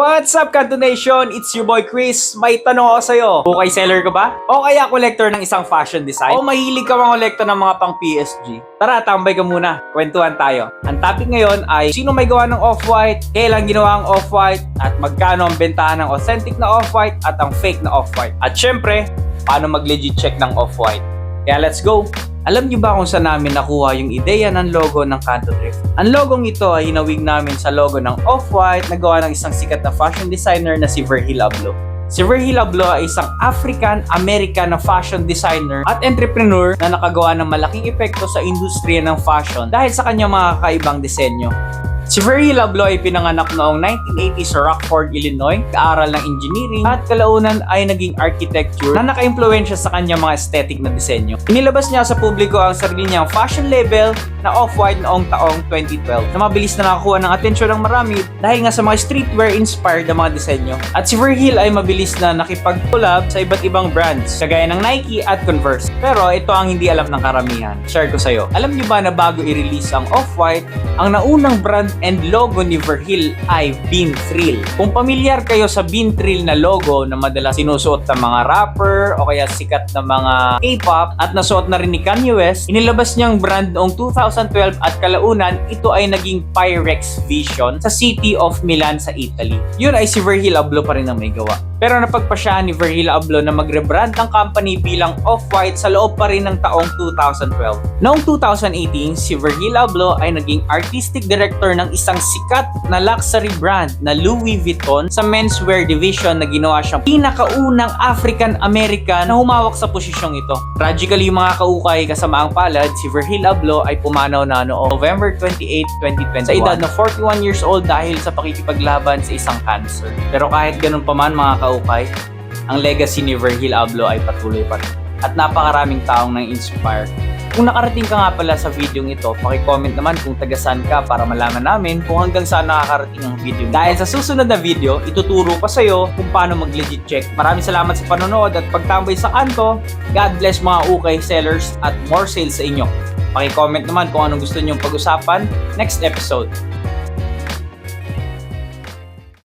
What's up, Kanto Nation? It's your boy Chris. May tanong ako sa'yo. Okay seller ka ba? O kaya collector ng isang fashion design? O mahilig ka mga kolektor ng mga pang PSG? Tara, tambay ka muna. Kwentuhan tayo. Ang topic ngayon ay sino may gawa ng off-white, kailan ginawa ang off-white, at magkano ang bentahan ng authentic na off-white at ang fake na off-white. At syempre, paano mag-legit check ng off-white. Kaya let's go! Alam niyo ba kung saan namin nakuha yung ideya ng logo ng Kanto Thrift? Ang logong ito ay hinawig namin sa logo ng Off-White na gawa ng isang sikat na fashion designer na si Virgil Abloh. Si Virgil Abloh ay isang African-American na fashion designer at entrepreneur na nakagawa ng malaking epekto sa industriya ng fashion dahil sa kanyang mga kakaibang disenyo. Si Virgil Abloh ay pinanganak noong 1980 sa Rockford, Illinois, kaaral ng engineering at kalaunan ay naging architecture na naka-impluwensya sa kanyang mga aesthetic na disenyo. Inilabas niya sa publiko ang sarili niyang fashion label na Off-White noong taong 2012 na mabilis na nakakuha ng atensyon ng marami dahil nga sa mga streetwear-inspired na mga disenyo. At si Virgil ay mabilis na nakipag-collab sa iba't ibang brands kagaya ng Nike at Converse. Pero ito ang hindi alam ng karamihan. Share ko sa'yo. Alam niyo ba na bago i-release ang Off-White, ang naunang brand and logo ni Virgil ay Bean Thrill. Kung pamilyar kayo sa Bean Thrill na logo na madalas sinusuot ng mga rapper o kaya sikat na mga K-pop at nasuot na rin ni Kanye West, inilabas niyang brand noong 2012 at kalaunan ito ay naging Pyrex Vision sa City of Milan sa Italy. Yun ay si Virgil Abloh pa rin ang may gawa. Pero napagpasyahan ni Virgil Abloh na mag-rebrand ng company bilang Off-White sa loob pa rin ng taong 2012. Noong 2018, si Virgil Abloh ay naging artistic director ng isang sikat na luxury brand na Louis Vuitton sa menswear division na ginawa siyang pinakaunang African-American na humawak sa posisyong ito. Tragically, mga kaukay kasamaang palad, si Virgil Abloh ay pumanaw na noong November 28, 2021 sa edad na 41 years old dahil sa pakikipaglaban sa isang cancer. Pero kahit ganun pa man mga kaukay, ang legacy ni Virgil Abloh ay patuloy pa rin at napakaraming taong nang inspire. Kung nakarating ka nga pala sa video ito, paki-comment naman kung taga saan ka para malaman namin kung hanggang saan nakakarating ang video. Dahil sa susunod na video, ituturo pa sa'yo kung paano mag-legit check. Maraming salamat sa panonood at pagtambay sa kanto. God bless mga ukay sellers at more sales sa inyo. Paki-comment naman kung anong gusto nyong pag-usapan next episode.